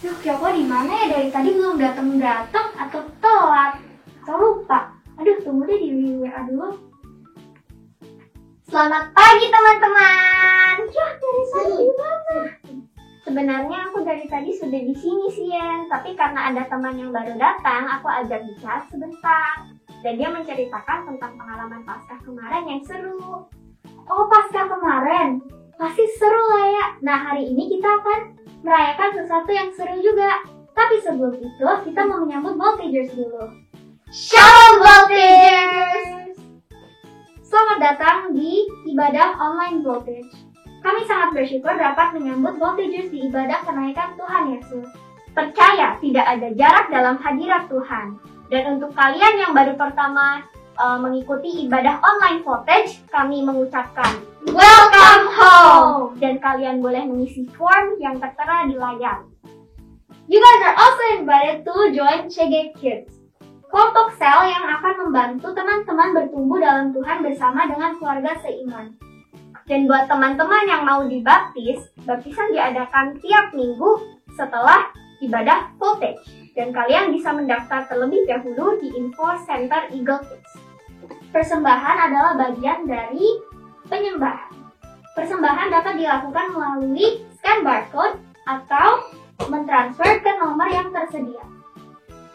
Duh, Kyoko di mana ya? Dari tadi belum datang atau telat atau lupa. Aduh, tunggu deh di WA dulu. Selamat pagi teman-teman. Ya, dari tadi di mana? Sebenarnya aku dari tadi sudah di sini sih, Yen. Tapi karena ada teman yang baru datang, aku ajak bicara sebentar. Dan dia menceritakan tentang pengalaman Paskah kemarin yang seru. Oh, Paskah kemarin? Pasti seru lah ya. Nah, hari ini kita akan merayakan sesuatu yang seru juga. Tapi sebelum itu, kita mau menyambut Voltagers dulu. Shalom Voltagers! Selamat datang di ibadah online Voltage. Kami sangat bersyukur dapat menyambut Voltagers di ibadah kenaikan Tuhan Yesus. Percaya tidak ada jarak dalam hadirat Tuhan. Dan untuk kalian yang baru pertama mengikuti ibadah online Voltage, kami mengucapkan Welcome home! Dan kalian boleh mengisi form yang tertera di layar. You guys are also invited to join CG Kids, kelompok sel yang akan membantu teman-teman bertumbuh dalam Tuhan bersama dengan keluarga seiman. Dan buat teman-teman yang mau dibaptis, baptisan diadakan tiap minggu setelah ibadah Voltage. Dan kalian bisa mendaftar terlebih dahulu di Info Center Eagle Kids. Persembahan adalah bagian dari penyembahan. Persembahan dapat dilakukan melalui scan barcode atau mentransfer ke nomor yang tersedia.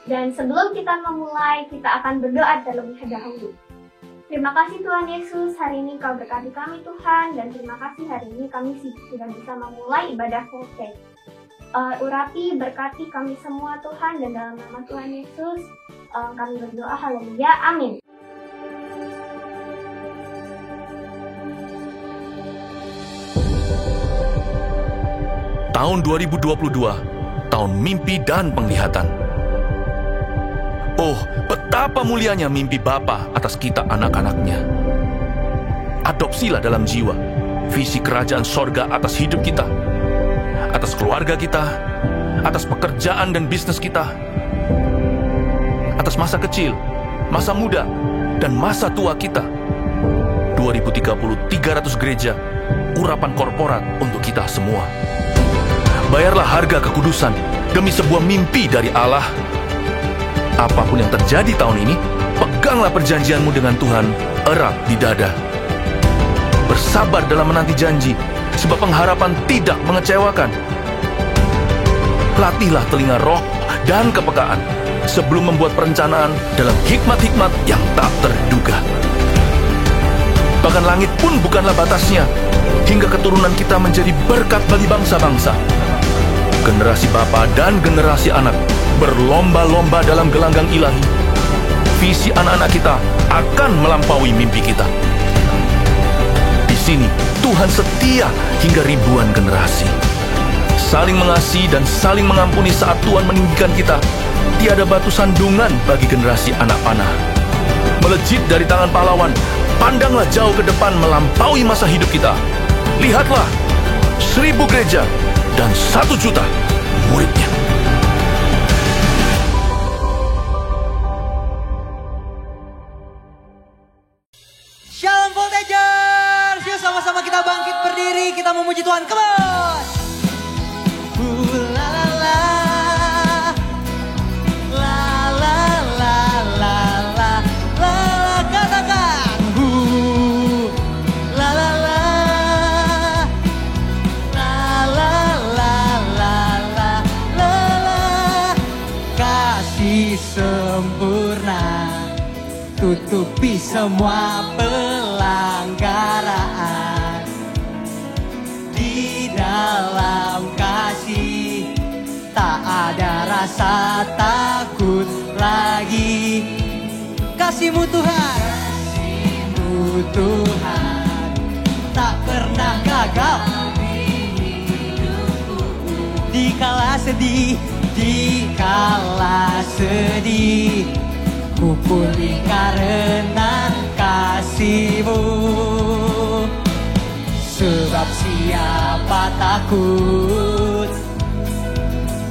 Dan sebelum kita memulai, kita akan berdoa terlebih dahulu. Terima kasih Tuhan Yesus, hari ini Kau berkati kami Tuhan, dan terima kasih hari ini kami sudah bisa memulai ibadah Voltage. Urapi, berkati kami semua Tuhan, dan dalam nama Tuhan Yesus kami berdoa, haleluya, amin. Tahun 2022, tahun mimpi dan penglihatan. Oh, betapa mulianya mimpi Bapa atas kita anak-anaknya. Adopsilah dalam jiwa visi kerajaan sorga atas hidup kita, atas keluarga kita, atas pekerjaan dan bisnis kita, atas masa kecil, masa muda, dan masa tua kita. 2030, 300 gereja, urapan korporat untuk kita semua. Bayarlah harga kekudusan demi sebuah mimpi dari Allah. Apapun yang terjadi tahun ini, peganglah perjanjianmu dengan Tuhan erat di dada. Bersabar dalam menanti janji, sebab pengharapan tidak mengecewakan. Latihlah telinga roh dan kepekaan sebelum membuat perencanaan dalam hikmat-hikmat yang tak terduga. Bahkan langit pun bukanlah batasnya, hingga keturunan kita menjadi berkat bagi bangsa-bangsa. Generasi bapa dan generasi anak berlomba-lomba dalam gelanggang ilahi. Visi anak-anak kita akan melampaui mimpi kita. Di sini Tuhan setia hingga ribuan generasi. Saling mengasihi dan saling mengampuni saat Tuhan meninggikan kita. Tiada batu sandungan bagi generasi anak panah. Melejit dari tangan pahlawan, pandanglah jauh ke depan melampaui masa hidup kita. Lihatlah, 1000 gereja dan 1 juta muridnya. Shalom Voltagers! Yuk sama-sama kita bangkit berdiri, kita memuji Tuhan. Come on! La la la, la la la la la la, katakan la la la, la la la la la la la. Kasih sempurna tutupi semua pelanggaran. Di dalam kasih tak ada rasa takut lagi. Kasih-Mu Tuhan, kasih-Mu Tuhan tak pernah gagal. Dikala sedih, dikala sedih, ku pulih karena kasih-Mu. Sebab siapa takut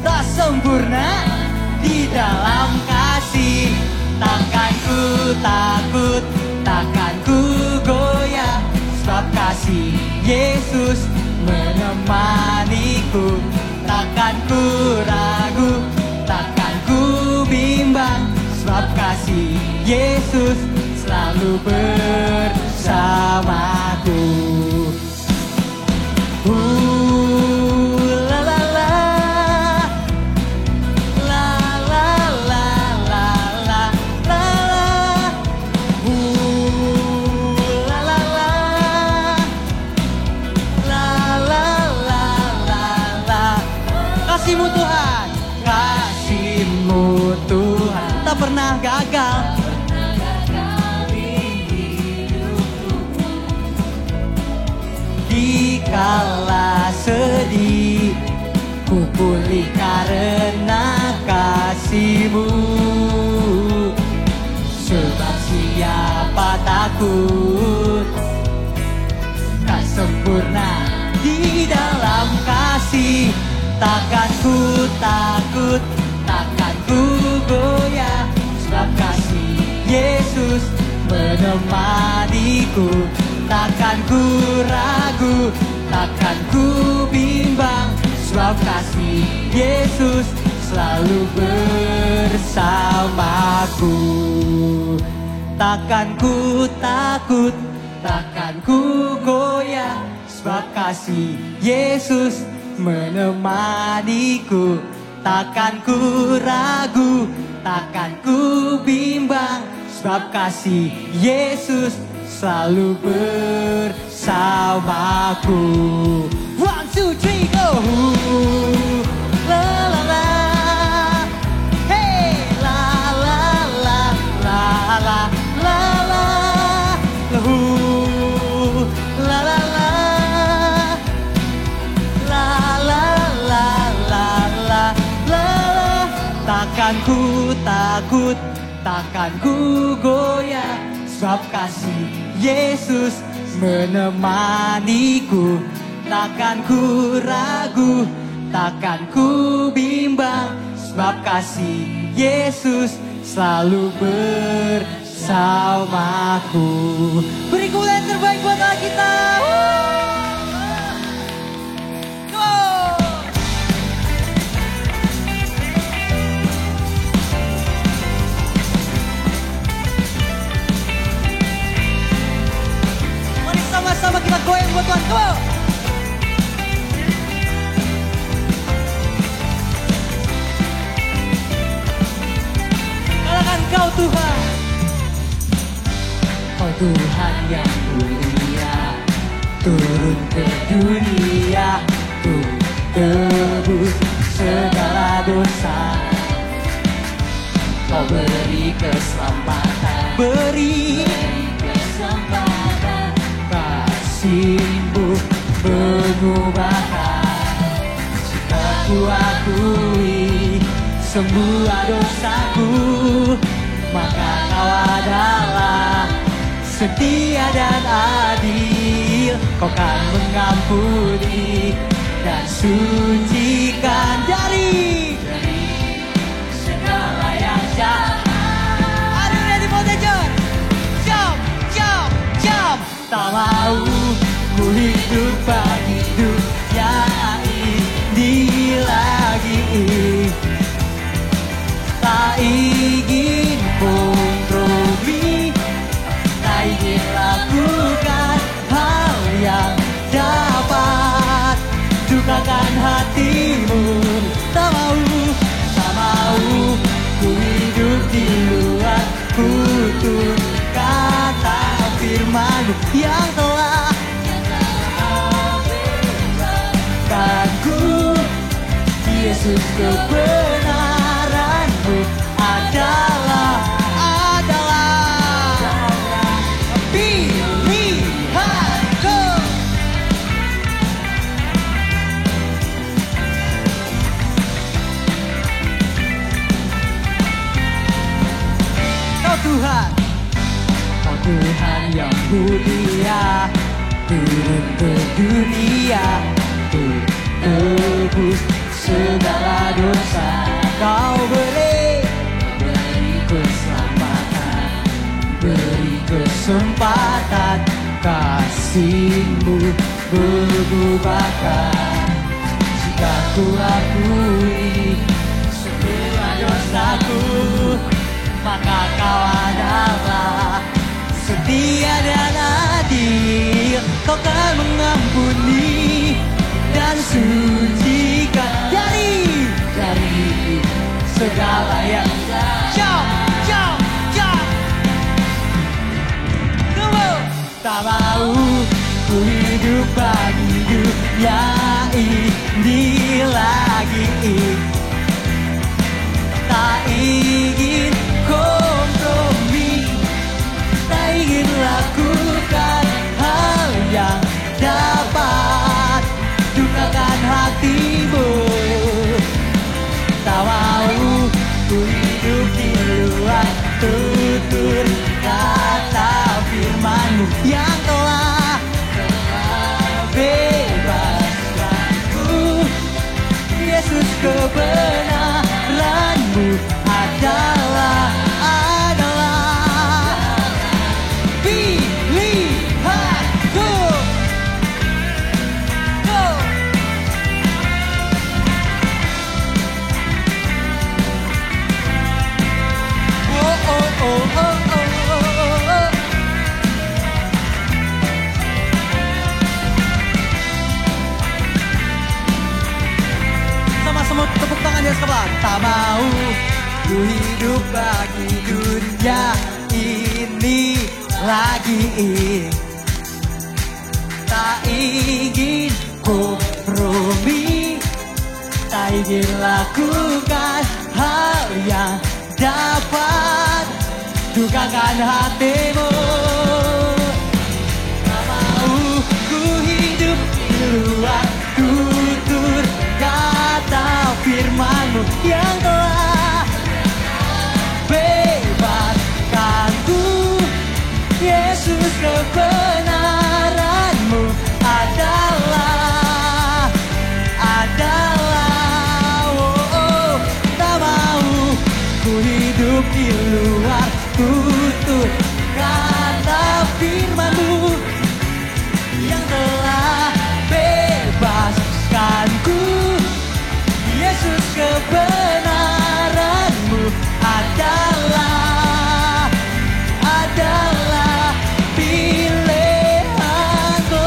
tak sempurna di dalam kasih. Takkan ku takut, takkan ku goyah, sebab kasih Yesus menemaniku. Takkan ku ragu Yesus selalu bersamaku. La la la, la la la la la la, la la la, la la la la la. Kasih-Mu Tuhan, kasih-Mu Tuhan tak pernah gagal. Dikala sedih, ku pulih karena kasih-Mu. Sebab siapa takut, tak sempurna di dalam kasih. Takkan ku takut, takkan ku goyah, sebab kasih Yesus menemaniku. Takkan ku ragu, takkan ku bimbang, sebab kasih Yesus selalu bersamaku. Takkan ku takut, takkan ku goyah, sebab kasih Yesus menemaniku. Takkan ku ragu, takkan ku bimbang, sebab kasih Yesus selalu bersamaku. 1, 2, 3, go. La la la, hey, la la la la la la la, la la la, la la la la la la. Takkan ku takut, takkan ku goyah, sebab kasih Yesus menemaniku. Takkan ku ragu, takkan ku bimbang, sebab kasih Yesus selalu bersamaku. Beri gula yang terbaik buat kita. Sama-sama kita goyang buat Tuhan. Come on. Katakan Kau Tuhan, Kau Tuhan yang mulia, turun ke dunia untuk tebus segala dosa. Kau beri keselamatan, beri kesempatan, kasih-Mu mengubahkan. Jika ku akui semua dosaku, maka Kau adalah setia dan adil. Kau kan mengampuni dan sucikan dari segala yang jahat. Are you ready for the journey? Jump, jump, jump. Tak mau ku hidup bagi dunia ini lagi. Tak ingin kompromi, tak ingin lakukan hal yang dapat dukakan hati-Mu. Tak mau ku hidup di luar kutuk kata firman-Mu yang telah ku. Yesus, kebenaran-Mu adalah pilihanku. Kau Tuhan, Kau Tuhan yang mulia, turun ke dunia untuk tebus segala dosa. Kau beri keselamatan, beri kesempatan, kasih-Mu mengubahkan. Jika ku akui semua dosaku, maka Kau ada tiada adil, kau kan mengampuni dan sucikan dari segala yang jump. Tak mau ku hidup bagi dunia ini lagi. Tak ingin kompromi, tak ingin lakukan hal yang dapat dukakan hatimu. Tak mau ku hidup di luar tutur kata firman-Mu yang telah bebaskanku. Yesus, kebenaran-Mu adalah pilihanku. Sama-sama tepuk tangan di atas kepala. Tak mau ku hidup bagi dunia ini lagi. Tak ingin kompromi, tak ingin lakukan hal yang dapat dukakan hatimu. Tak mau ku hidup di luar tutur kata firman-Mu yang telah bebaskanku. Yesus, kebenaran-Mu adalah tak mau ku hidup di luar tutur kata firman-Mu yang telah bebaskanku. Yesus, kebenaran-Mu adalah pilihanku.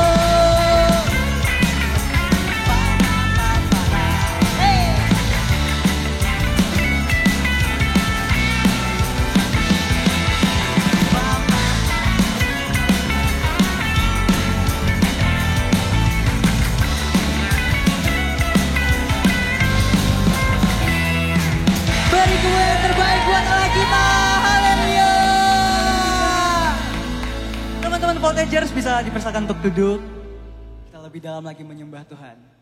Beri gue yang terbaik buat Allah kita. Haleluya. Teman-teman Voltagers bisa dipersilakan untuk duduk. Kita lebih dalam lagi menyembah Tuhan.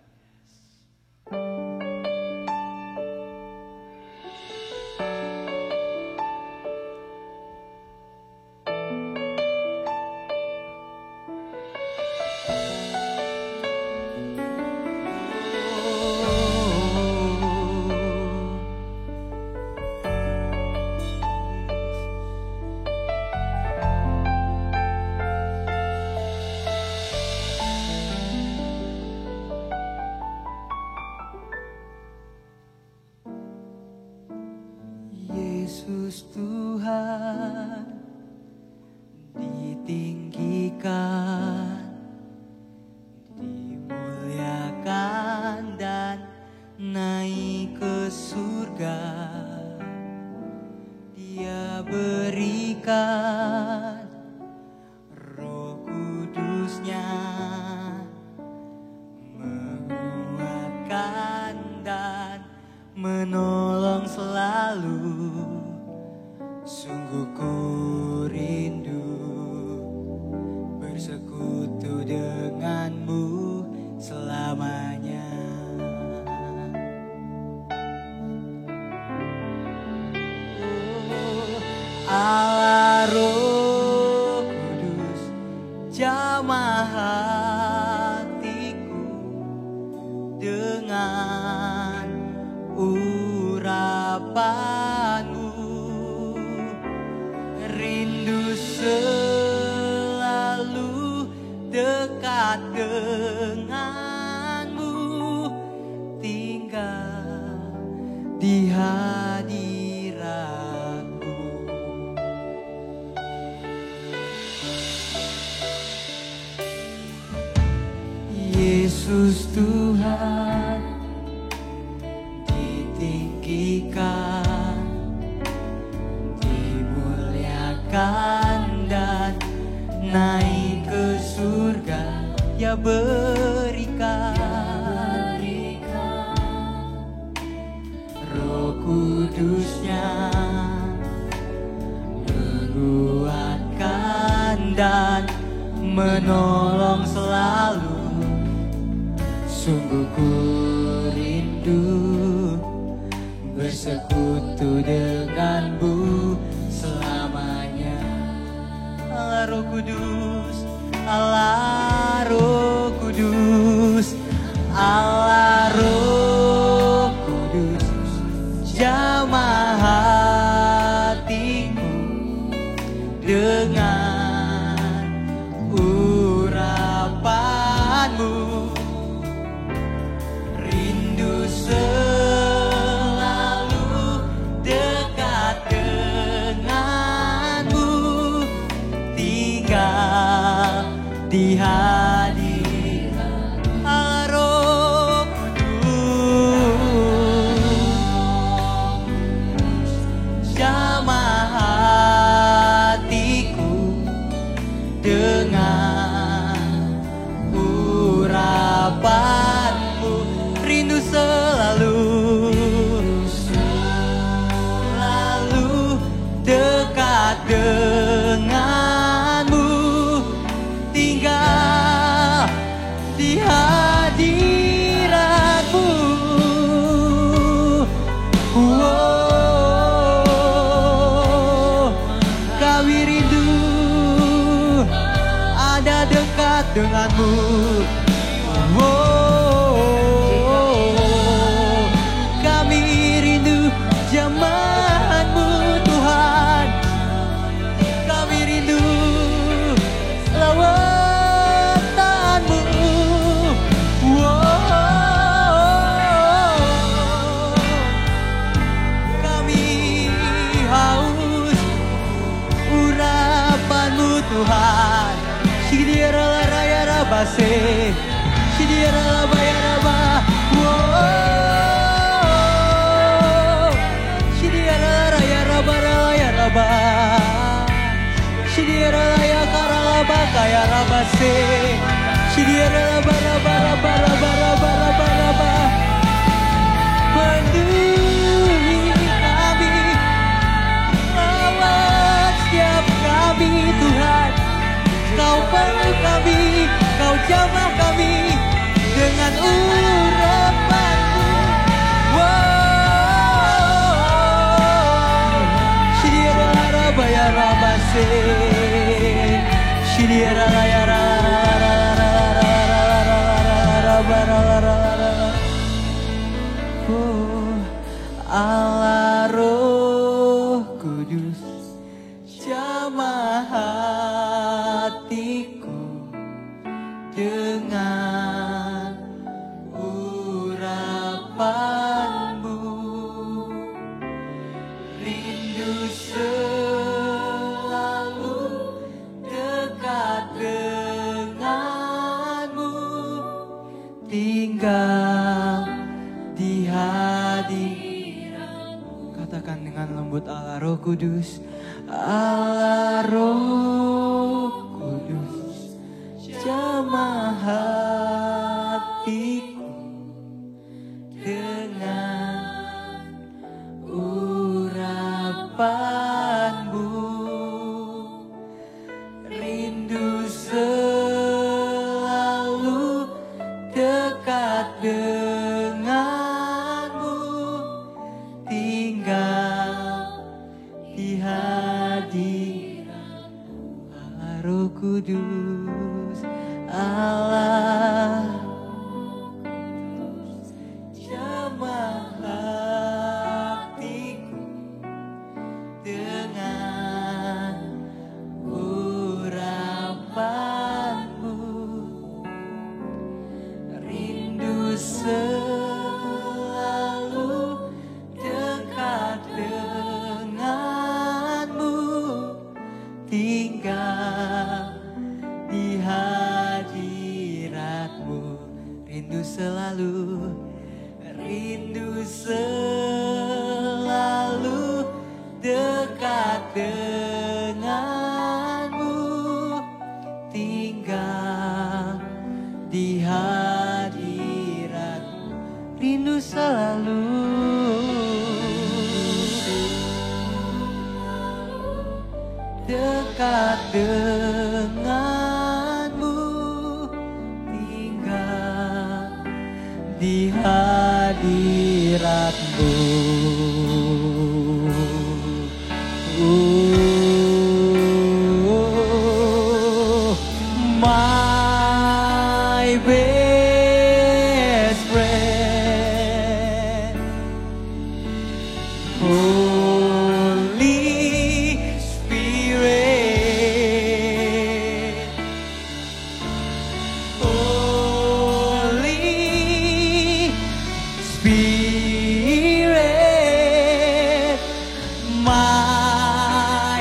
Yesus Tuhan ditinggikan, dimuliakan dan naik ke surga. Dia berikan Roh Kudus-Nya, menguatkan dan menolong selalu. Sungguh ku rindu bersekutu dengan-Mu selamanya. Allah Roh Kudus, jamah hatiku dengan urapan-Mu. Rindu selalu dekat dengan-Mu, tinggal di hadirat-Mu. Yesus Tuhan ditinggikan, dimuliakan dan naik ke surga. Ya berikan Roh Kudusnya menguatkan dan menolong selalu. Sungguh ku rindu bersekutu denganmu selamanya. Allah Roh Kudus, Allah Roh Kudus, Allah Roh Kudus, jamah hatiku dengan urapanmu. Rindu selalu dekat denganmu, tinggal di hadirat Allah Roh Kudus. Jamah hatiku dengan urapanmu. Rindu selalu dekat denganmu, tinggal di hadiratmu. Kami rindu ada dekat denganmu. Kami rindu jamahanmu Tuhan. Kami rindu lawatanmu. Kami haus urapanmu Tuhan. Shidiara raya rabase, shidiara raya raba. Shidiara raya raba raya raba, shidiara raya karalaba kaya rabase, shidiara raba raba raba raba raba raba raba. Penuhi kami, lawat setiap kami Tuhan. Kau perlu kami, kau jamah kami dengan urapanmu. Shidiara raba ya rabase, shidiara ya Allah Roh Kudus, jamah hatiku dengan urapanmu. Rindu selalu dekat denganmu, tinggal di hadiratmu. Katakan dengan lembut, Allah Roh Kudus, Allah Roh Kudus, jamah hatiku dengan urapanmu. Rindu selalu dekat denganmu, tinggal di hadiratmu. Allah Roh Kudus, Allah jamah hatiku selalu dekat denganmu, tinggal di hadirat, rindu selalu dekat denganmu, tinggal di hadiratmu. My best friend, Holy Spirit, Holy Spirit, my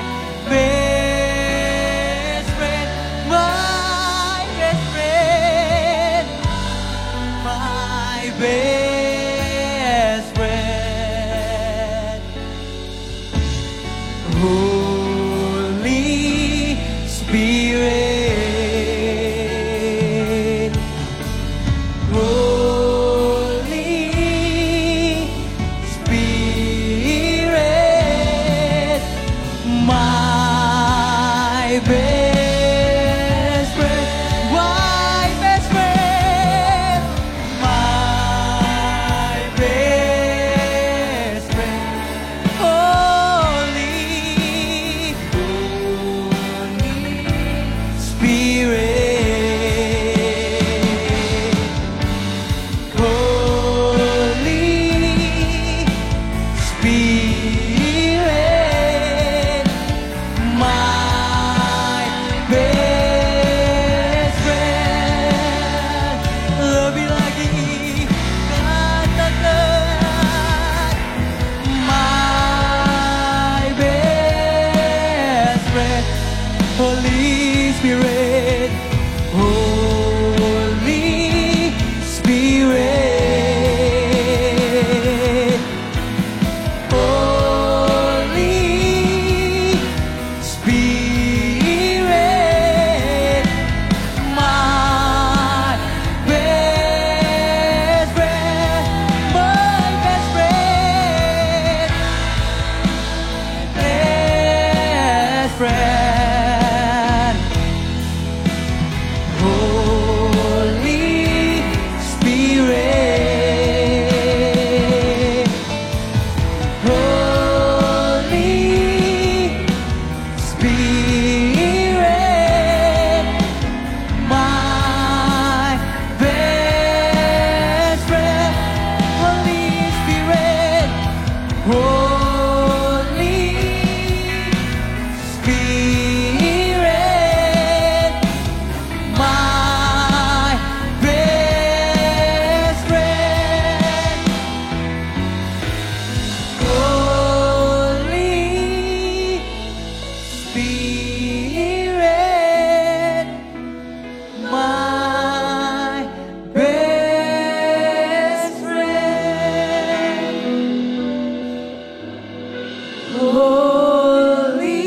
best friend, my best friend, my best friend, Holy Spirit, Holy Spirit, my best friend, my best friend, my best friend, Holy Spirit, Holy Spirit, my best friend. Lebih lagi katakan, my best friend, Holy Spirit, Holy Spirit, Holy Spirit, my best friend, my best friend, best friend, Holy Spirit, Holy Spirit, my best friend, Holy Spirit, Holy Spirit, my best friend, Holy Spirit, my best friend, Holy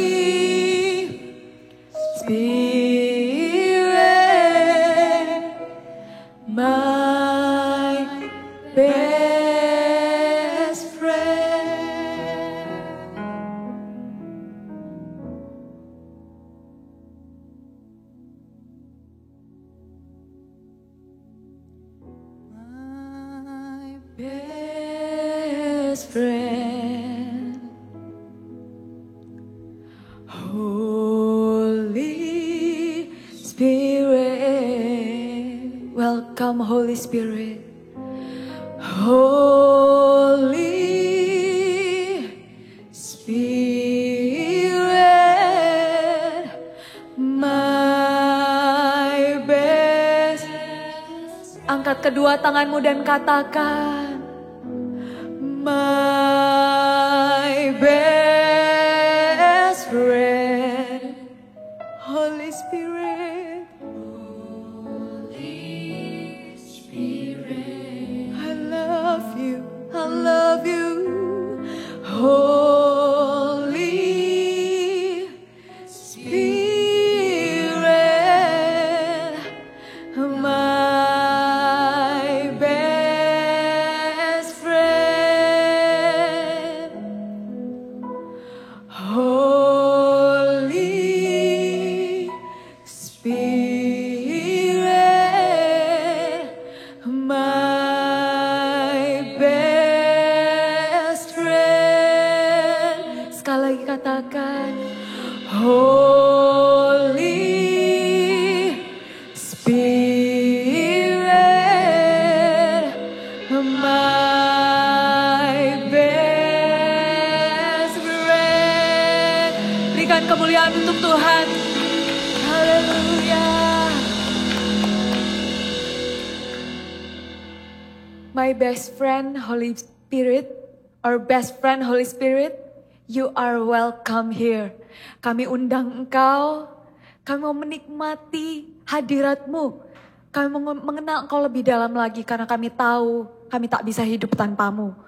Spirit, my best friend. My best friend, Holy Spirit. Welcome, Holy Spirit. Holy Spirit, my best. Angkat kedua tanganmu dan katakan, my best friend, Holy Spirit, Holy Spirit, I love you, I love Berikan kemuliaan untuk Tuhan. Haleluya. My best friend Holy Spirit, or best friend Holy Spirit, you are welcome here. Kami undang Engkau, kami mau menikmati hadirat-Mu. Kami mau mengenal Engkau lebih dalam lagi karena kami tahu kami tak bisa hidup tanpa-Mu.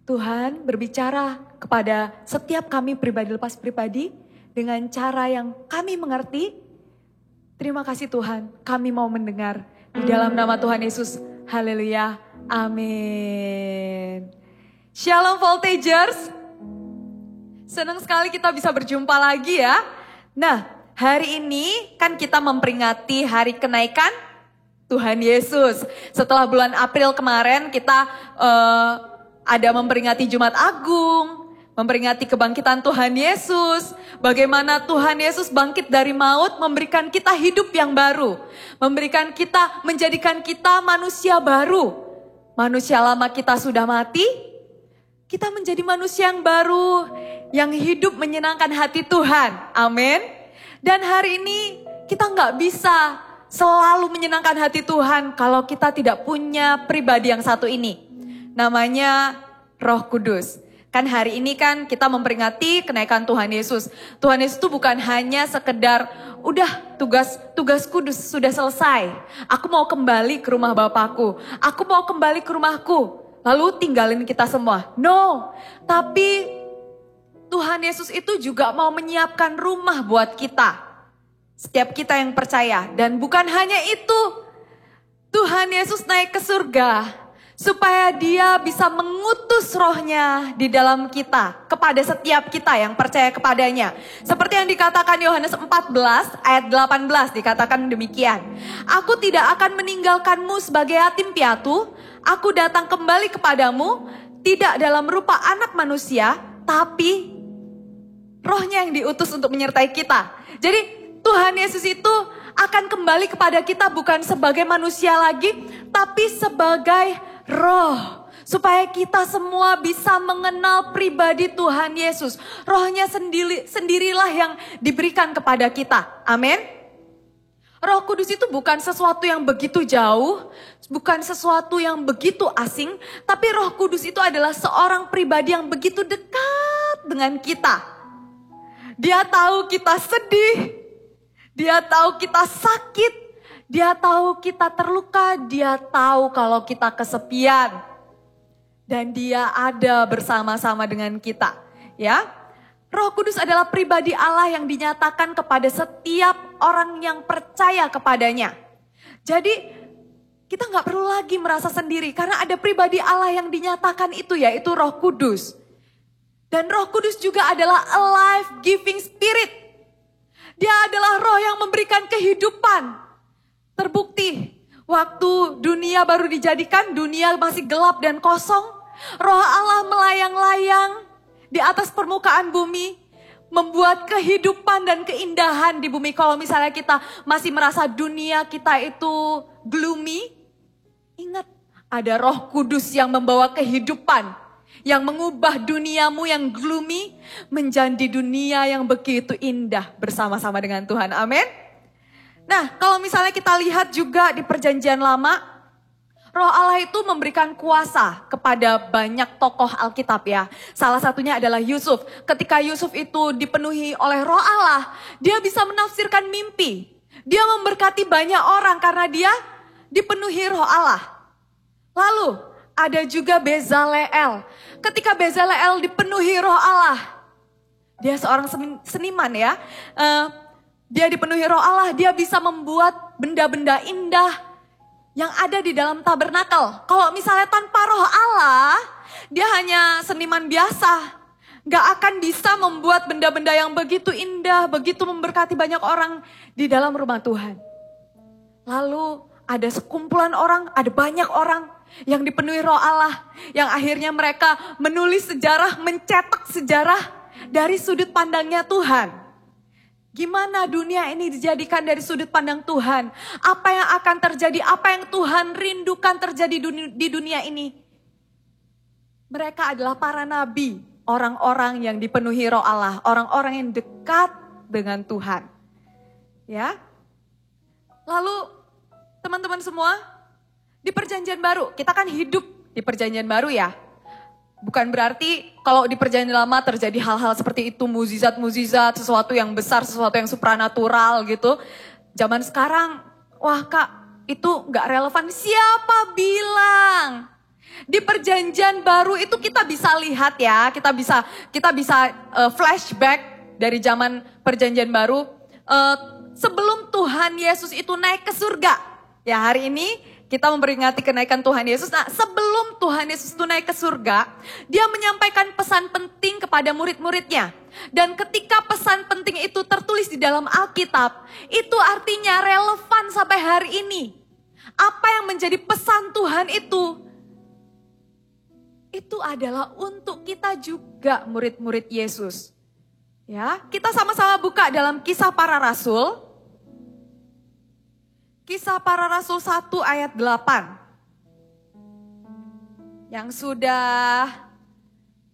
Tuhan berbicara kepada setiap kami pribadi lepas pribadi dengan cara yang kami mengerti. Terima kasih Tuhan, kami mau mendengar di dalam nama Tuhan Yesus. Haleluya. Amin. Shalom Voltagers. Senang sekali kita bisa berjumpa lagi ya. Nah, hari ini kan kita memperingati hari kenaikan Tuhan Yesus. Setelah bulan April kemarin kita ada memperingati Jumat Agung, memperingati kebangkitan Tuhan Yesus. Bagaimana Tuhan Yesus bangkit dari maut, memberikan kita hidup yang baru. Menjadikan kita manusia baru. Manusia lama kita sudah mati, kita menjadi manusia yang baru, yang hidup menyenangkan hati Tuhan. Amin. Dan hari ini kita nggak bisa selalu menyenangkan hati Tuhan kalau kita tidak punya pribadi yang satu ini. Namanya Roh Kudus. Kan hari ini kan kita memperingati kenaikan Tuhan Yesus. Tuhan Yesus itu bukan hanya sekedar, udah tugas kudus sudah selesai. Aku mau kembali ke rumah Bapakku. Aku mau kembali ke rumahku. Lalu tinggalin kita semua. No, tapi Tuhan Yesus itu juga mau menyiapkan rumah buat kita. Setiap kita yang percaya. Dan bukan hanya itu. Tuhan Yesus naik ke surga. Supaya dia bisa mengutus rohnya di dalam kita. Kepada setiap kita yang percaya kepadanya. Seperti yang dikatakan Yohanes 14 ayat 18 dikatakan demikian. Aku tidak akan meninggalkanmu sebagai yatim piatu. Aku datang kembali kepadamu. Tidak dalam rupa anak manusia. Tapi rohnya yang diutus untuk menyertai kita. Jadi Tuhan Yesus itu akan kembali kepada kita bukan sebagai manusia lagi. Tapi sebagai roh, supaya kita semua bisa mengenal pribadi Tuhan Yesus. Rohnya sendirilah yang diberikan kepada kita. Amin. Roh Kudus itu bukan sesuatu yang begitu jauh, bukan sesuatu yang begitu asing, tapi Roh Kudus itu adalah seorang pribadi yang begitu dekat dengan kita. Dia tahu kita sedih, dia tahu kita sakit, dia tahu kita terluka, dia tahu kalau kita kesepian. Dan dia ada bersama-sama dengan kita. Ya, Roh Kudus adalah pribadi Allah yang dinyatakan kepada setiap orang yang percaya kepadanya. Jadi kita gak perlu lagi merasa sendiri karena ada pribadi Allah yang dinyatakan itu, yaitu Roh Kudus. Dan Roh Kudus juga adalah a life-giving spirit. Dia adalah roh yang memberikan kehidupan. Terbukti, waktu dunia baru dijadikan, dunia masih gelap dan kosong. Roh Allah melayang-layang di atas permukaan bumi. Membuat kehidupan dan keindahan di bumi. Kalau misalnya kita masih merasa dunia kita itu gloomy. Ingat, ada Roh Kudus yang membawa kehidupan. Yang mengubah duniamu yang gloomy menjadi dunia yang begitu indah bersama-sama dengan Tuhan. Amin. Nah, kalau misalnya kita lihat juga di Perjanjian Lama, Roh Allah itu memberikan kuasa kepada banyak tokoh Alkitab ya. Salah satunya adalah Yusuf. Ketika Yusuf itu dipenuhi oleh Roh Allah, dia bisa menafsirkan mimpi. Dia memberkati banyak orang karena dia dipenuhi Roh Allah. Lalu ada juga Bezaleel. Ketika Bezaleel dipenuhi Roh Allah, dia seorang seniman ya. Dia dipenuhi Roh Allah, dia bisa membuat benda-benda indah yang ada di dalam tabernakel. Kalau misalnya tanpa Roh Allah, dia hanya seniman biasa. Gak akan bisa membuat benda-benda yang begitu indah, begitu memberkati banyak orang di dalam rumah Tuhan. Lalu ada sekumpulan orang, ada banyak orang yang dipenuhi Roh Allah. Yang akhirnya mereka menulis sejarah, mencetak sejarah dari sudut pandangnya Tuhan. Gimana dunia ini dijadikan dari sudut pandang Tuhan? Apa yang akan terjadi? Apa yang Tuhan rindukan terjadi di dunia ini? Mereka adalah para nabi, orang-orang yang dipenuhi Roh Allah, orang-orang yang dekat dengan Tuhan. Ya. Lalu teman-teman semua, di perjanjian baru, kita kan hidup di perjanjian baru ya. Bukan berarti kalau di perjanjian lama terjadi hal-hal seperti itu, mukjizat-mukjizat, sesuatu yang besar, sesuatu yang supranatural gitu. Zaman sekarang, wah Kak, itu gak relevan. Siapa bilang? Di perjanjian baru itu kita bisa lihat ya, kita bisa flashback dari zaman perjanjian baru. Sebelum Tuhan Yesus itu naik ke surga. Ya hari ini kita memperingati kenaikan Tuhan Yesus. Nah sebelum Tuhan Yesus itu naik ke surga, dia menyampaikan pesan penting kepada murid-muridnya. Dan ketika pesan penting itu tertulis di dalam Alkitab, itu artinya relevan sampai hari ini. Apa yang menjadi pesan Tuhan itu adalah untuk kita juga murid-murid Yesus. Ya, kita sama-sama buka dalam Kisah Para Rasul. Kisah Para Rasul 1 ayat 8. Yang sudah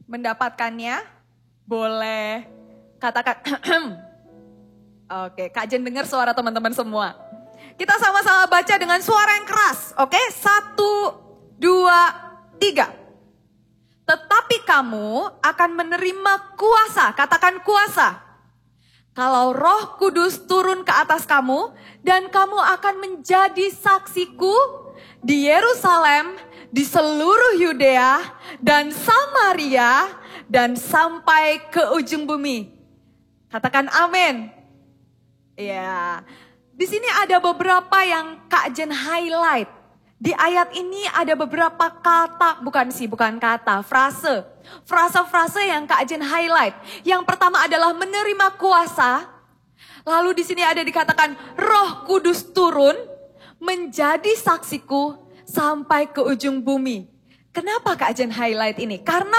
mendapatkannya, boleh katakan. Oke, Kak Jen dengar suara teman-teman semua. Kita sama-sama baca dengan suara yang keras. Oke, 1, 2, 3. Tetapi kamu akan menerima kuasa, katakan kuasa. Kalau Roh Kudus turun ke atas kamu dan kamu akan menjadi saksiku di Yerusalem, di seluruh Yudea dan Samaria dan sampai ke ujung bumi. Katakan amin. Ya, di sini ada beberapa yang Kak Jen highlight. Di ayat ini ada beberapa kata, frase yang Kak Jen highlight. Yang pertama adalah menerima kuasa. Lalu di sini ada dikatakan Roh Kudus turun menjadi saksiku sampai ke ujung bumi. Kenapa Kak Jen highlight ini? Karena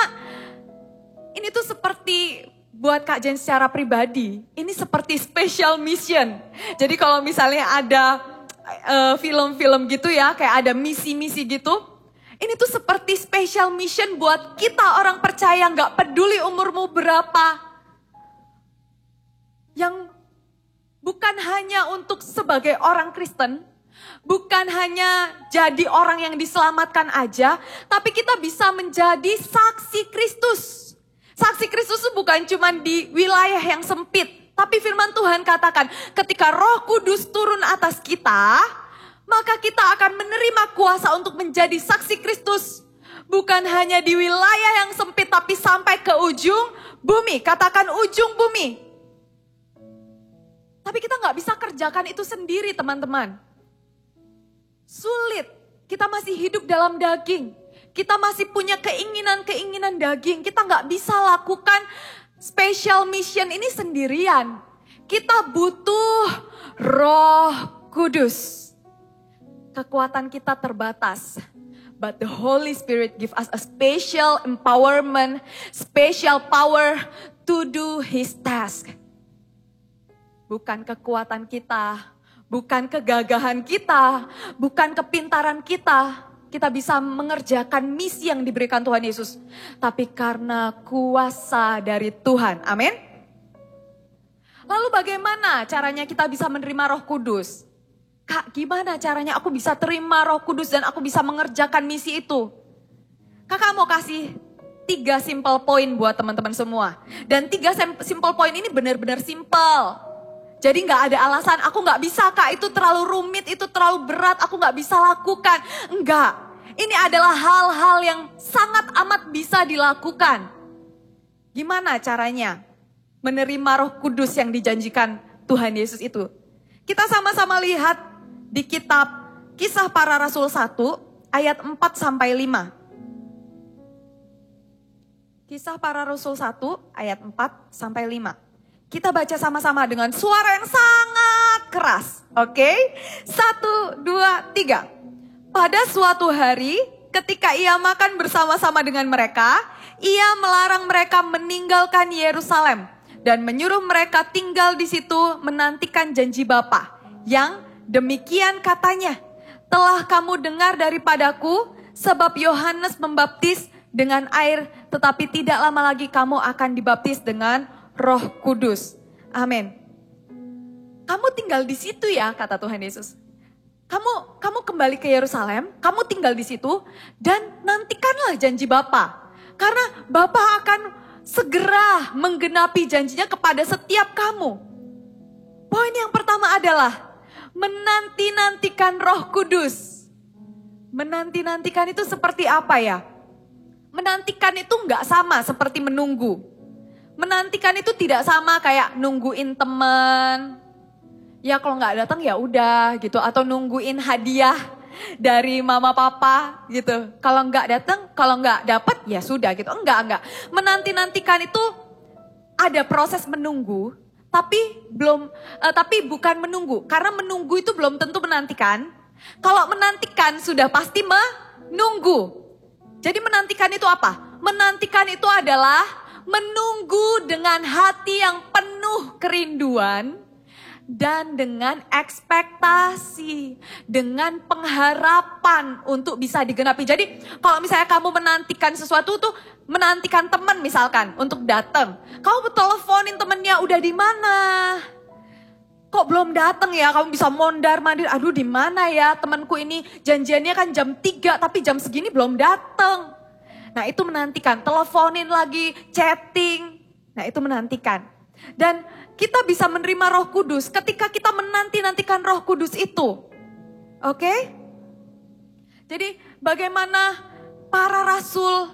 ini tuh seperti buat Kak Jen secara pribadi, ini seperti special mission. Jadi kalau misalnya ada film-film gitu ya, kayak ada misi-misi gitu. Ini tuh seperti special mission buat kita orang percaya, gak peduli umurmu berapa. Yang bukan hanya untuk sebagai orang Kristen, bukan hanya jadi orang yang diselamatkan aja, tapi kita bisa menjadi saksi Kristus. Saksi Kristus itu bukan cuma di wilayah yang sempit. Tapi firman Tuhan katakan, ketika Roh Kudus turun atas kita, maka kita akan menerima kuasa untuk menjadi saksi Kristus. Bukan hanya di wilayah yang sempit, tapi sampai ke ujung bumi. Katakan ujung bumi. Tapi kita gak bisa kerjakan itu sendiri teman-teman. Sulit, kita masih hidup dalam daging. Kita masih punya keinginan-keinginan daging. Kita gak bisa lakukan special mission ini sendirian. Kita butuh Roh Kudus. Kekuatan kita terbatas. But the Holy Spirit give us a special empowerment, special power to do His task. Bukan kekuatan kita, bukan kegagahan kita, bukan kepintaran kita. Kita bisa mengerjakan misi yang diberikan Tuhan Yesus. Tapi karena kuasa dari Tuhan. Amin. Lalu bagaimana caranya kita bisa menerima Roh Kudus? Kak, gimana caranya aku bisa terima Roh Kudus dan aku bisa mengerjakan misi itu? Kakak mau kasih 3 simple point buat teman-teman semua. Dan 3 simple point ini benar-benar simple. Jadi gak ada alasan, aku gak bisa Kak, itu terlalu rumit, itu terlalu berat, aku gak bisa lakukan. Enggak, ini adalah hal-hal yang sangat amat bisa dilakukan. Gimana caranya menerima Roh Kudus yang dijanjikan Tuhan Yesus itu? Kita sama-sama lihat di kitab Kisah Para Rasul 1 ayat 4-5. Kisah Para Rasul 1 ayat 4-5. Kita baca sama-sama dengan suara yang sangat keras. Oke? 1, 2, 3. Pada suatu hari ketika ia makan bersama-sama dengan mereka, ia melarang mereka meninggalkan Yerusalem dan menyuruh mereka tinggal di situ menantikan janji Bapa. Yang demikian katanya, telah kamu dengar daripadaku sebab Yohanes membaptis dengan air, tetapi tidak lama lagi kamu akan dibaptis dengan Roh Kudus. Amin. kamu tinggal di situ ya, kata Tuhan Yesus. Kamu kembali ke Yerusalem, kamu tinggal di situ, dan nantikanlah janji Bapa. Karena Bapa akan segera menggenapi janjinya kepada setiap kamu. Poin yang pertama adalah menanti-nantikan Roh Kudus. Menanti-nantikan itu seperti apa ya? Menantikan itu nggak sama seperti menunggu. Menantikan itu tidak sama kayak nungguin teman. Ya kalau nggak datang ya udah gitu. Atau nungguin hadiah dari mama papa gitu. Kalau nggak datang, kalau nggak dapet ya sudah gitu. Enggak. Menanti-nantikan itu ada proses menunggu. Tapi bukan menunggu. Karena menunggu itu belum tentu menantikan. Kalau menantikan sudah pasti menunggu. Jadi menantikan itu apa? Menantikan itu adalah menunggu dengan hati yang penuh kerinduan dan dengan ekspektasi, dengan pengharapan untuk bisa digenapi. Jadi kalau misalnya kamu menantikan sesuatu tuh, menantikan teman misalkan untuk datang. Kamu teleponin temennya, udah di mana? Kok belum datang ya? Kamu bisa mondar-mandir, aduh di mana ya temanku ini, janjiannya kan jam 3 tapi jam segini belum datang. Nah itu menantikan, teleponin lagi, chatting. Nah itu menantikan. Dan kita bisa menerima Roh Kudus ketika kita menanti-nantikan Roh Kudus itu. Oke? Jadi bagaimana para rasul,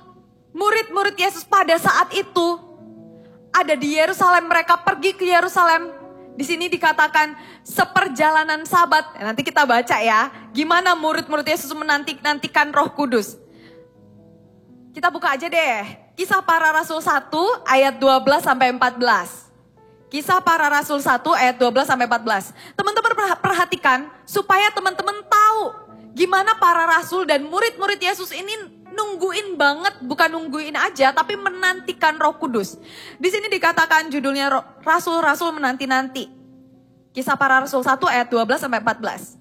murid-murid Yesus pada saat itu ada di Yerusalem, mereka pergi ke Yerusalem. Di sini dikatakan seperjalanan Sabat. Nanti kita baca ya, gimana murid-murid Yesus menantikan Roh Kudus. Kita buka aja deh. Kisah Para Rasul 1 ayat 12 sampai 14. Kisah Para Rasul 1 ayat 12 sampai 14. Teman-teman perhatikan supaya teman-teman tahu gimana para rasul dan murid-murid Yesus ini nungguin banget, bukan nungguin aja tapi menantikan Roh Kudus. Di sini dikatakan judulnya Rasul-rasul menanti-nanti. Kisah Para Rasul 1 ayat 12 sampai 14.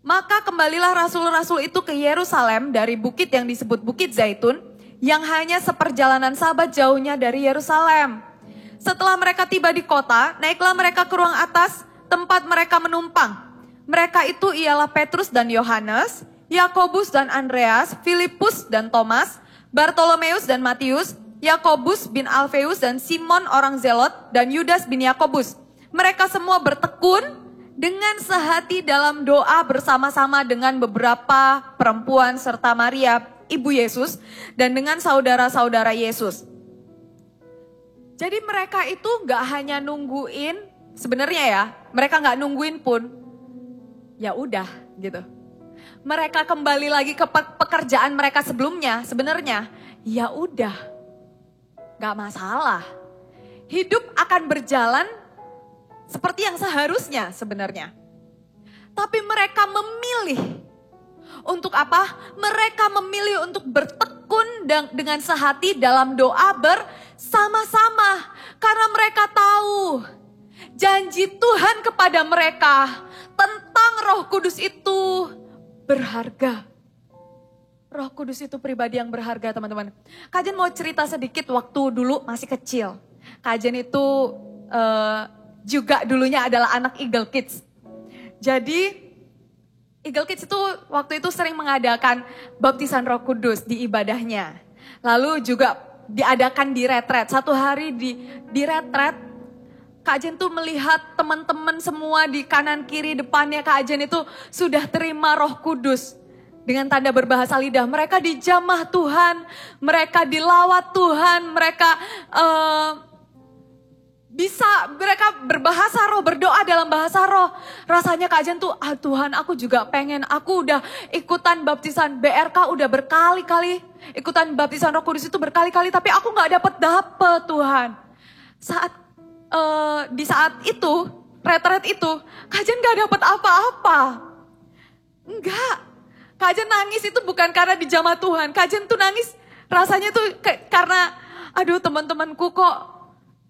Maka kembalilah rasul-rasul itu ke Yerusalem dari bukit yang disebut Bukit Zaitun, yang hanya seperjalanan Sabat jauhnya dari Yerusalem. Setelah mereka tiba di kota, naiklah mereka ke ruang atas tempat mereka menumpang. Mereka itu ialah Petrus dan Yohanes, Yakobus dan Andreas, Filipus dan Thomas, Bartolomeus dan Matius, Yakobus bin Alfeus dan Simon orang Zelot, dan Yudas bin Yakobus. Mereka semua bertekun dengan sehati dalam doa bersama-sama dengan beberapa perempuan serta Maria, ibu Yesus, dan dengan saudara-saudara Yesus. Jadi mereka itu gak hanya nungguin, sebenarnya ya, mereka gak nungguin pun, ya udah gitu. Mereka kembali lagi ke pekerjaan mereka sebelumnya, sebenarnya ya udah, gak masalah. Hidup akan berjalan seperti yang seharusnya sebenarnya. Tapi mereka memilih untuk apa? Mereka memilih untuk bertekun dengan sehati dalam doa bersama-sama. Karena mereka tahu janji Tuhan kepada mereka tentang Roh Kudus itu berharga. Roh Kudus itu pribadi yang berharga, teman-teman. Kajen mau cerita sedikit waktu dulu masih kecil. Kajen itu juga dulunya adalah anak Eagle Kids. Jadi Eagle Kids itu waktu itu sering mengadakan baptisan Roh Kudus di ibadahnya. Lalu juga diadakan di retret. Satu hari di retret, Kak Jen tuh melihat teman-teman semua di kanan kiri depannya Kak Jen itu sudah terima Roh Kudus. Dengan tanda berbahasa lidah, mereka dijamah Tuhan, mereka dilawat Tuhan, mereka mereka berbahasa roh, berdoa dalam bahasa roh. Rasanya Kak Jen tuh, Tuhan aku juga pengen, aku udah ikutan baptisan BRK udah berkali-kali. Ikutan baptisan Roh Kudus itu berkali-kali, tapi aku gak dapet Tuhan. Di saat itu, retret itu, Kak Jen gak dapet apa-apa. Enggak, Kak Jen nangis itu bukan karena dijamah Tuhan. Kak Jen tuh nangis rasanya tuh karena, aduh teman-temanku kok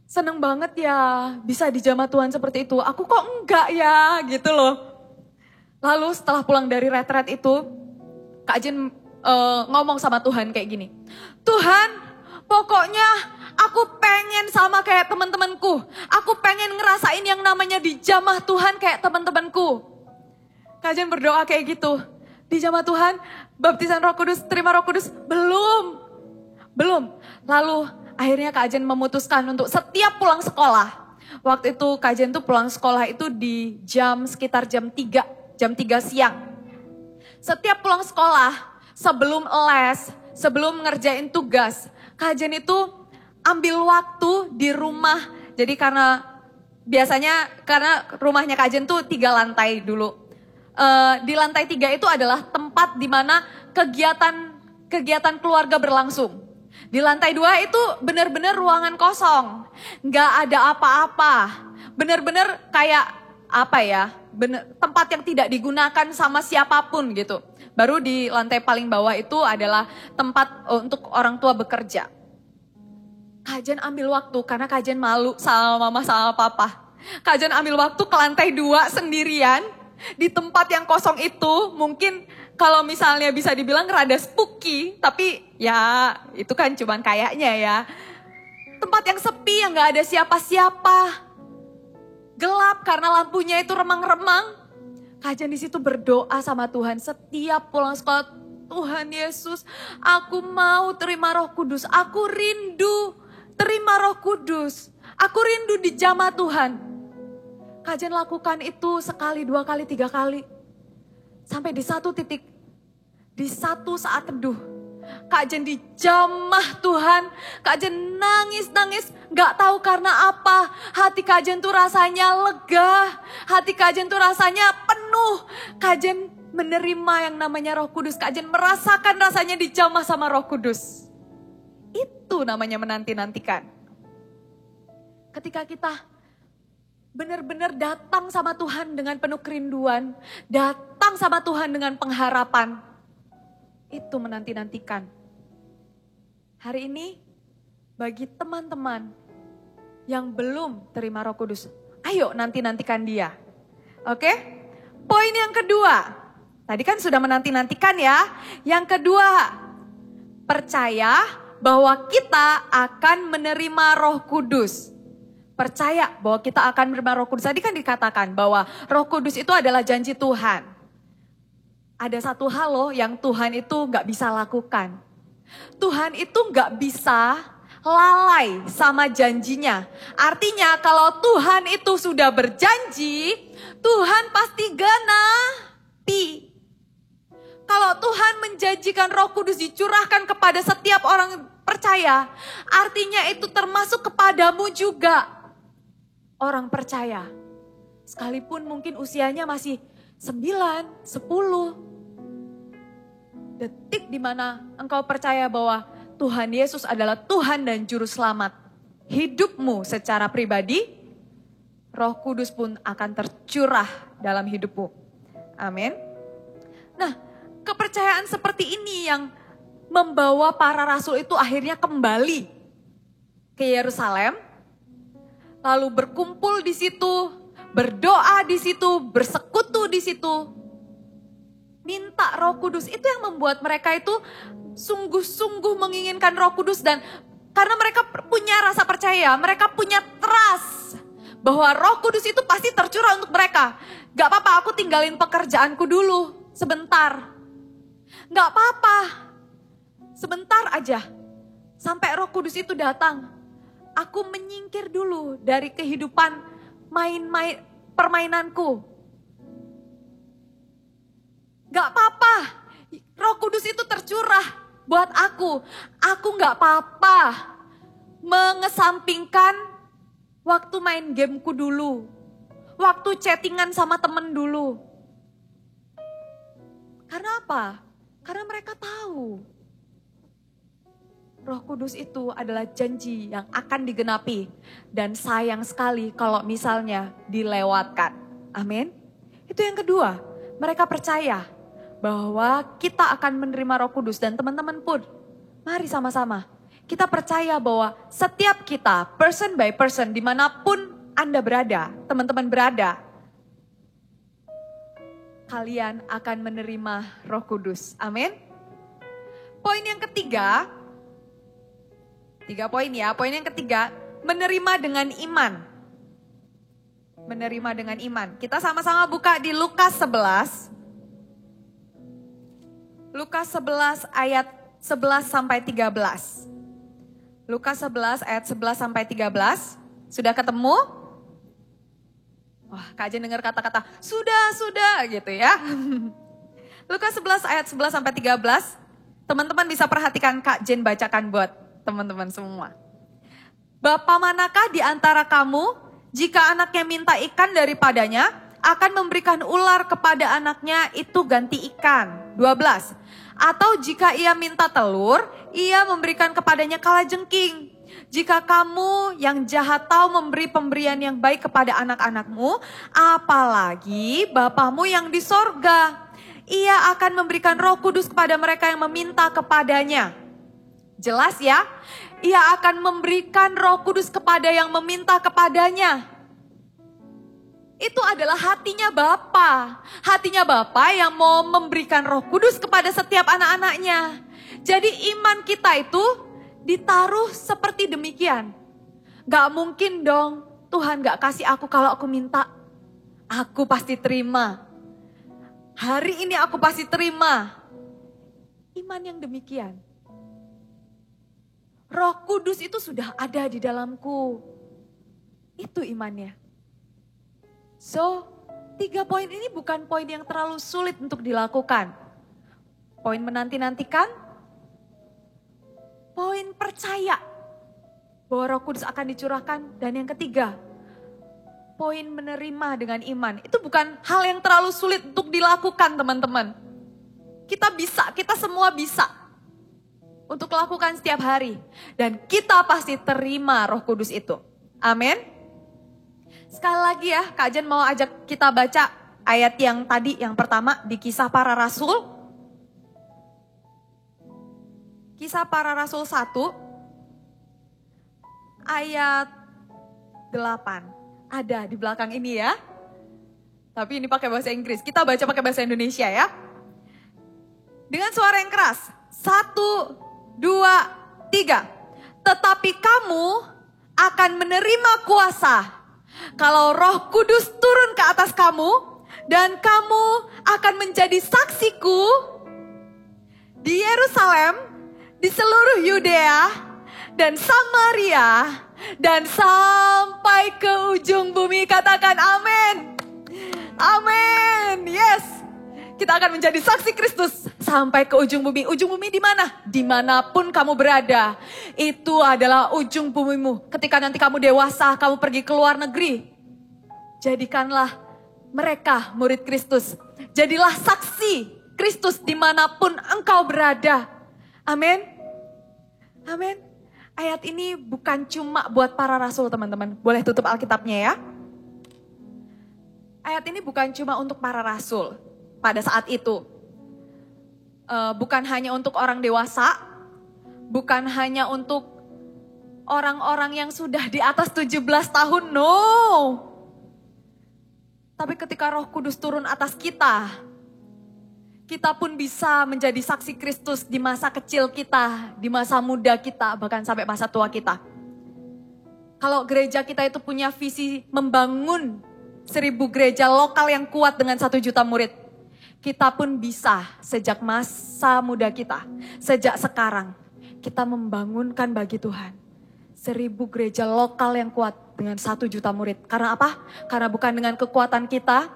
seneng banget ya bisa dijamah Tuhan seperti itu. Aku kok enggak ya gitu loh. Lalu setelah pulang dari retret itu, Kak Jen ngomong sama Tuhan kayak gini. Tuhan, pokoknya aku pengen sama kayak teman-temanku. Aku pengen pengen ngerasain yang namanya dijamah Tuhan kayak teman-temanku. Kajian berdoa kayak gitu. Dijamah Tuhan, baptisan Roh Kudus, terima Roh Kudus, belum. Lalu akhirnya Kak Jen memutuskan untuk setiap pulang sekolah. Waktu itu Kak Jen tuh pulang sekolah itu di sekitar jam 3 siang. Setiap pulang sekolah, sebelum les, sebelum ngerjain tugas, Kak Jen itu ambil waktu di rumah. Jadi karena rumahnya Kak Jen tuh 3 lantai dulu. Di lantai 3 itu adalah tempat di mana kegiatan keluarga berlangsung. Di lantai 2 itu benar-benar ruangan kosong, nggak ada apa-apa, benar-benar kayak tempat yang tidak digunakan sama siapapun gitu. Baru di lantai paling bawah itu adalah tempat untuk orang tua bekerja. Kak Jen ambil waktu karena Kak Jen malu sama mama sama papa. Kak Jen ambil waktu ke lantai 2 sendirian. Di tempat yang kosong itu mungkin kalau misalnya bisa dibilang rada spooky, tapi ya itu kan cuman kayaknya ya. Tempat yang sepi, yang gak ada siapa-siapa. Gelap karena lampunya itu remang-remang. Kak Jen di situ berdoa sama Tuhan setiap pulang sekolah. Tuhan Yesus, aku mau terima Roh Kudus. Aku rindu terima Roh Kudus. Aku rindu dijamah Tuhan. Kak Jen lakukan itu sekali, 2 kali, 3 kali. Sampai di satu titik, di satu saat teduh, Kak Jen dijamah Tuhan. Kak Jen nangis, gak tahu karena apa. Hati Kak Jen tuh rasanya lega. Hati Kak Jen tuh rasanya penuh. Kak Jen menerima yang namanya Roh Kudus. Kak Jen merasakan rasanya dijamah sama Roh Kudus. Itu namanya menanti-nantikan. Ketika kita benar-benar datang sama Tuhan dengan penuh kerinduan, datang sama Tuhan dengan pengharapan, itu menanti-nantikan. Hari ini, bagi teman-teman yang belum terima Roh Kudus, ayo nanti-nantikan dia. Oke? Poin yang kedua, tadi kan sudah menanti-nantikan ya. Yang kedua, percaya bahwa kita akan menerima Roh Kudus. Percaya bahwa kita akan menerima Roh Kudus. Tadi kan dikatakan bahwa Roh Kudus itu adalah janji Tuhan. Ada satu hal loh yang Tuhan itu gak bisa lakukan. Tuhan itu gak bisa lalai sama janjinya. Artinya kalau Tuhan itu sudah berjanji, Tuhan pasti genapi. Kalau Tuhan menjanjikan Roh Kudus dicurahkan kepada setiap orang percaya, artinya itu termasuk kepadamu juga. Orang percaya, sekalipun mungkin usianya masih 9, 10. Detik di mana engkau percaya bahwa Tuhan Yesus adalah Tuhan dan Juru Selamat hidupmu secara pribadi, Roh Kudus pun akan tercurah dalam hidupmu. Amin. Nah, kepercayaan seperti ini yang membawa para rasul itu akhirnya kembali ke Yerusalem, lalu berkumpul di situ, berdoa di situ, bersekutu di situ, minta Roh Kudus. Itu yang membuat mereka itu sungguh-sungguh menginginkan Roh Kudus, dan karena mereka punya rasa percaya, mereka punya trust bahwa Roh Kudus itu pasti tercurah untuk mereka. Gak apa-apa, aku tinggalin pekerjaanku dulu sebentar. Gak apa-apa, sebentar aja sampai Roh Kudus itu datang. Aku menyingkir dulu dari kehidupan permainanku. Gak apa-apa, Roh Kudus itu tercurah buat aku. Aku gak apa-apa mengesampingkan waktu main gameku dulu, waktu chattingan sama temen dulu. Karena apa? Karena mereka tahu Roh Kudus itu adalah janji yang akan digenapi. Dan sayang sekali kalau misalnya dilewatkan. Amin. Itu yang kedua. Mereka percaya bahwa kita akan menerima Roh Kudus. Dan teman-teman pun, mari sama-sama. Kita percaya bahwa setiap kita, person by person, dimanapun Anda berada, teman-teman berada, kalian akan menerima Roh Kudus. Amin. Poin yang ketiga, 3 poin ya. Poin yang ketiga, menerima dengan iman. menerima dengan iman. Kita sama-sama buka di Lukas 11. Lukas 11 ayat 11 sampai 13. Lukas 11 ayat 11 sampai 13. Sudah ketemu? Wah, Kak Jen dengar kata-kata, sudah gitu ya. Lukas 11 ayat 11 sampai 13. Teman-teman bisa perhatikan Kak Jen bacakan buat teman-teman semua. Bapa manakah di antara kamu, jika anaknya minta ikan daripadanya, akan memberikan ular kepada anaknya itu ganti ikan. 12. Atau jika ia minta telur, ia memberikan kepadanya kalajengking. Jika kamu yang jahat tahu memberi pemberian yang baik kepada anak-anakmu, apalagi Bapamu yang di sorga. Ia akan memberikan Roh Kudus kepada mereka yang meminta kepadanya. Jelas ya? Ia akan memberikan Roh Kudus kepada yang meminta kepadanya. Itu adalah hatinya Bapa. Hatinya Bapa yang mau memberikan Roh Kudus kepada setiap anak-anaknya. Jadi iman kita itu ditaruh seperti demikian. Gak mungkin dong Tuhan gak kasih aku kalau aku minta. Aku pasti terima. Hari ini aku pasti terima. Iman yang demikian. Roh Kudus itu sudah ada di dalamku. Itu imannya. So, 3 poin ini bukan poin yang terlalu sulit untuk dilakukan. Poin menanti-nantikan. Poin percaya bahwa Roh Kudus akan dicurahkan. Dan yang ketiga, poin menerima dengan iman. Itu bukan hal yang terlalu sulit untuk dilakukan teman-teman. Kita bisa, kita semua bisa. Untuk lakukan setiap hari. Dan kita pasti terima Roh Kudus itu. Amin. Sekali lagi ya, Kak Jen mau ajak kita baca ayat yang tadi, yang pertama di Kisah Para Rasul. Kisah Para Rasul 1, ayat 8. Ada di belakang ini ya. Tapi ini pakai bahasa Inggris. Kita baca pakai bahasa Indonesia ya. Dengan suara yang keras. 1, 2, 3. Tetapi kamu akan menerima kuasa kalau Roh Kudus turun ke atas kamu. Dan kamu akan menjadi saksiku di Yerusalem, di seluruh Yudea dan Samaria, dan sampai ke ujung bumi. Katakan amin. Amin. Yes. Kita akan menjadi saksi Kristus sampai ke ujung bumi. Ujung bumi di mana? Dimanapun kamu berada. Itu adalah ujung bumimu. Ketika nanti kamu dewasa, kamu pergi ke luar negeri. Jadikanlah mereka murid Kristus. Jadilah saksi Kristus dimanapun engkau berada. Amin. Amin. Ayat ini bukan cuma buat para rasul teman-teman. Boleh tutup Alkitabnya ya. Ayat ini bukan cuma untuk para rasul pada saat itu. Bukan hanya untuk orang dewasa. Bukan hanya untuk orang-orang yang sudah di atas 17 tahun. No. Tapi ketika Roh Kudus turun atas kita, kita pun bisa menjadi saksi Kristus di masa kecil kita, di masa muda kita, bahkan sampai masa tua kita. Kalau gereja kita itu punya visi membangun 1000 gereja lokal yang kuat dengan 1 juta murid, kita pun bisa sejak masa muda kita, sejak sekarang, kita membangunkan bagi Tuhan 1000 gereja lokal yang kuat dengan 1 juta murid. Karena apa? Karena bukan dengan kekuatan kita,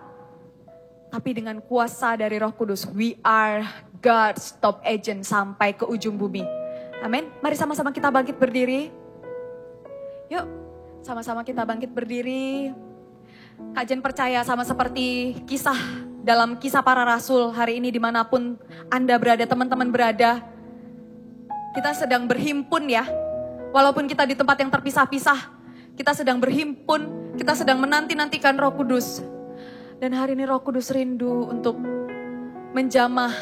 tapi dengan kuasa dari Roh Kudus. We are God's top agent sampai ke ujung bumi. Amin. Mari sama-sama kita bangkit berdiri. Yuk, sama-sama kita bangkit berdiri. Kak Jen percaya sama seperti dalam kisah para rasul hari ini dimanapun Anda berada, teman-teman berada. Kita sedang berhimpun ya. Walaupun kita di tempat yang terpisah-pisah, kita sedang berhimpun, kita sedang menanti-nantikan Roh Kudus. Dan hari ini Roh Kudus rindu untuk menjamah,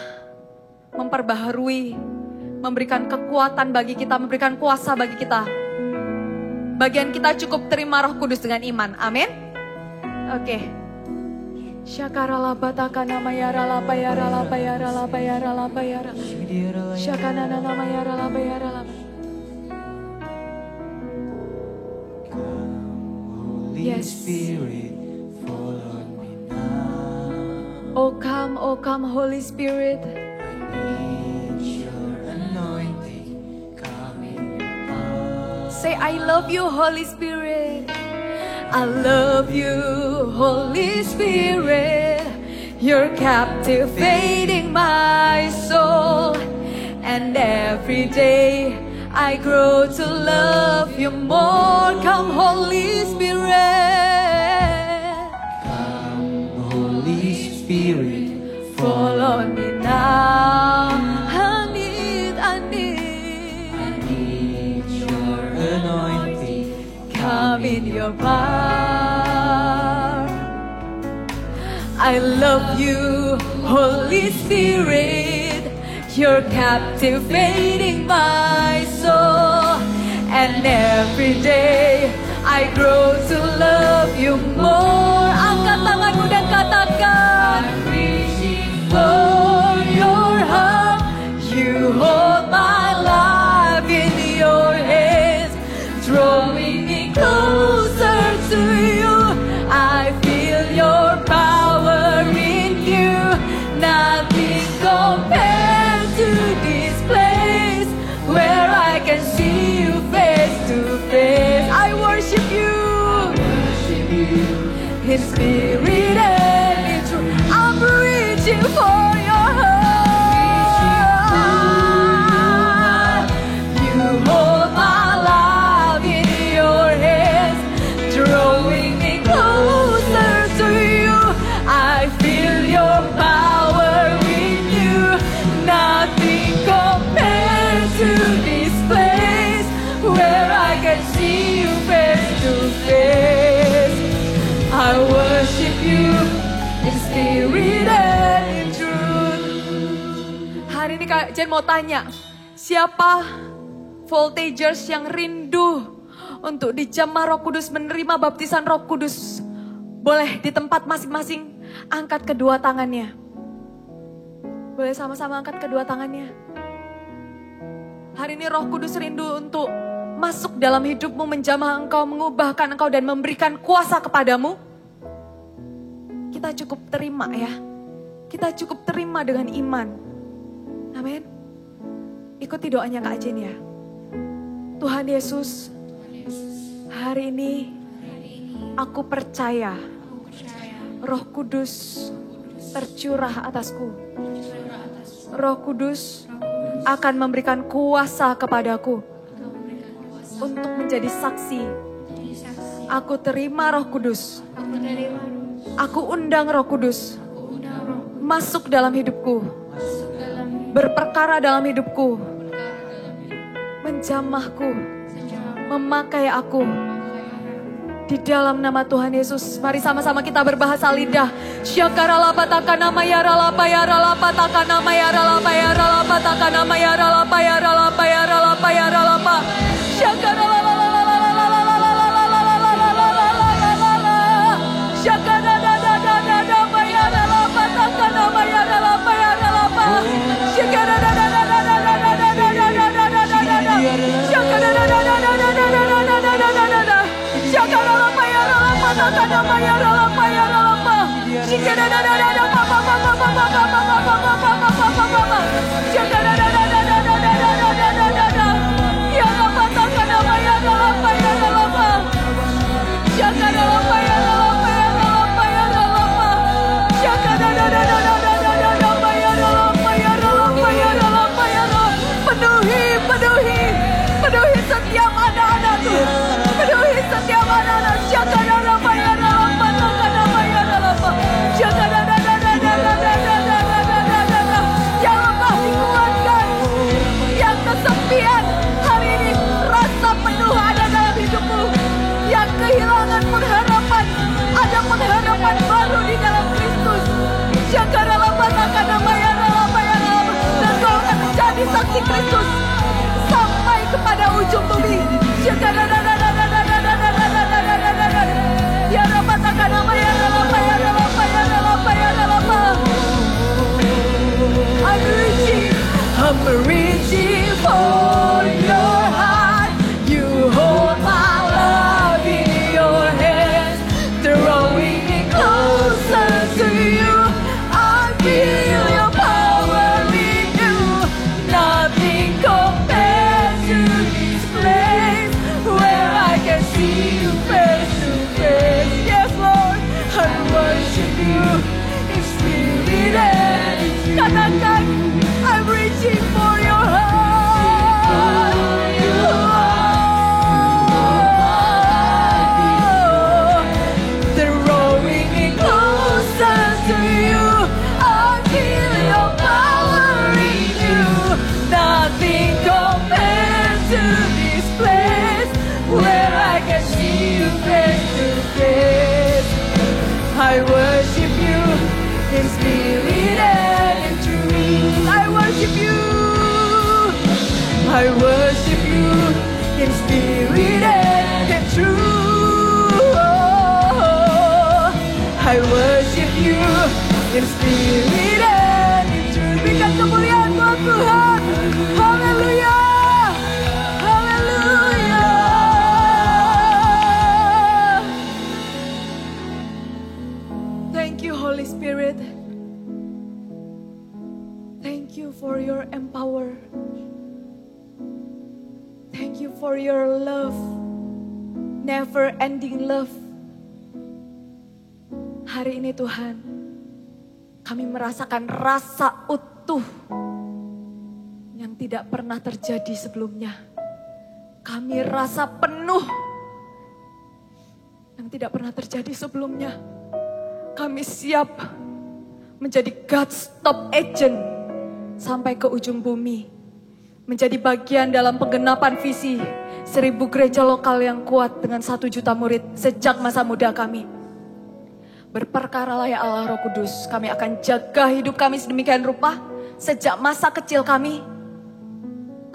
memperbaharui, memberikan kekuatan bagi kita, memberikan kuasa bagi kita. Bagian kita cukup terima Roh Kudus dengan iman. Amin. Oke. Syakarala batakana mayara la payara la payara la payara la payara. Syakanana mayara la payara la. Holy Spirit, Oh come Holy Spirit. Say, I love you, Holy Spirit. I love you, Holy Spirit. You're captivating my soul. And every day I grow to love you more. Come, Holy Spirit. Come, Holy Spirit. Fall on me now. I need. Anointing. Come in your power. I love you, Holy Spirit. You're captivating my soul. And every day I grow to love you more. Angkat tanganmu dan katakan, I'm reaching for your heart. You hold my life in your hands, drawing me closer to you. I feel your power in you. Nothing compares to this place where I can see you face to face. I worship you in spirit and in truth. I'm reaching for your heart. You hold my life in your hands, drawing me closer to you. I feel your power in you. Nothing compares to this place where I can see you face to face. I worship you in spirit and in truth. Hari ini Kak Jen mau tanya, siapa voltagers yang rindu untuk dijamah Roh Kudus, menerima baptisan Roh Kudus? Boleh di tempat masing-masing angkat kedua tangannya. Boleh sama-sama angkat kedua tangannya. Hari ini Roh Kudus rindu untuk masuk dalam hidupmu, menjamah engkau, mengubahkan engkau dan memberikan kuasa kepadamu. Kita cukup terima ya. Kita cukup terima dengan iman. Amin. Ikuti doanya Kak Jen ya. Tuhan Yesus, hari ini aku percaya Roh Kudus tercurah atasku. Roh Kudus akan memberikan kuasa kepadaku untuk menjadi saksi. Aku terima Roh Kudus. Aku undang Roh Kudus masuk dalam hidupku, berperkara dalam hidupku, menjamahku, memakai aku. Di dalam nama Tuhan Yesus, mari sama-sama kita berbahasa lidah. Syakaralapa takanama ya ralapa ya ralapa takanama ya ralapa ya ralapa takanama ya ralapa ya ralapa ya ralapa ya ralapa. Syakaralapa. Penuhi setiap anak-anakku, penuhi setiap anak-anak. Yang lemah dikuatkan, yang kesepian hari ini rasa penuh ada dalam hidupmu. Yang kehilangan pengharapan, ada pengharapan baru di dalam Kristus. Dan kau akan menjadi saksi Kristus sampai kepada ujung bumi. I'm reaching for your heart. You hold my love in your hands, throwing me closer to you. I see you face to face. Yes, Lord, I worship you in spirit and in truth. Katakan, I'm reaching for your heart. They're rolling me closer to you. I feel your power in you. Nothing compares to this place where I can see you face to face. I worship you in spirit and in truth. I worship you. I worship you in spirit and in truth. I worship you in spirit and in truth. Berikan kemuliaan buat Tuhan. Haleluya. Haleluya. Thank you, Holy Spirit. Thank you for your empower. Thank you for your love. Never ending love. Hari ini Tuhan, kami merasakan rasa utuh yang tidak pernah terjadi sebelumnya. Kami rasa penuh yang tidak pernah terjadi sebelumnya. Kami siap menjadi God's top agent sampai ke ujung bumi. Menjadi bagian dalam penggenapan visi 1000 gereja lokal yang kuat dengan 1 juta murid sejak masa muda kami. Berperkaralah ya Allah Roh Kudus, kami akan jaga hidup kami sedemikian rupa. Sejak masa kecil kami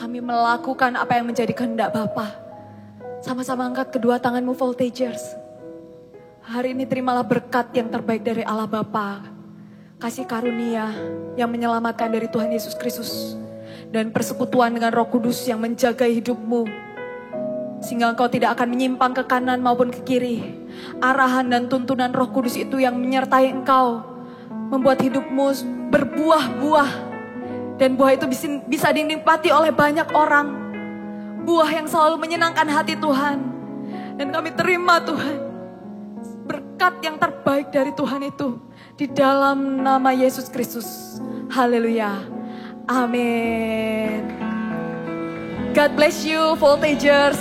melakukan apa yang menjadi kehendak Bapa. Sama-sama angkat kedua tanganmu Voltagers. Hari ini terimalah berkat yang terbaik dari Allah Bapa. Kasih karunia yang menyelamatkan dari Tuhan Yesus Kristus. Dan persekutuan dengan Roh Kudus yang menjaga hidupmu. Sehingga engkau tidak akan menyimpang ke kanan maupun ke kiri. Arahan dan tuntunan Roh Kudus itu yang menyertai engkau. Membuat hidupmu berbuah-buah. Dan buah itu bisa dinikmati oleh banyak orang. Buah yang selalu menyenangkan hati Tuhan. Dan kami terima Tuhan. Berkat yang terbaik dari Tuhan itu. Di dalam nama Yesus Kristus. Haleluya. Amin. God bless you, Voltagers.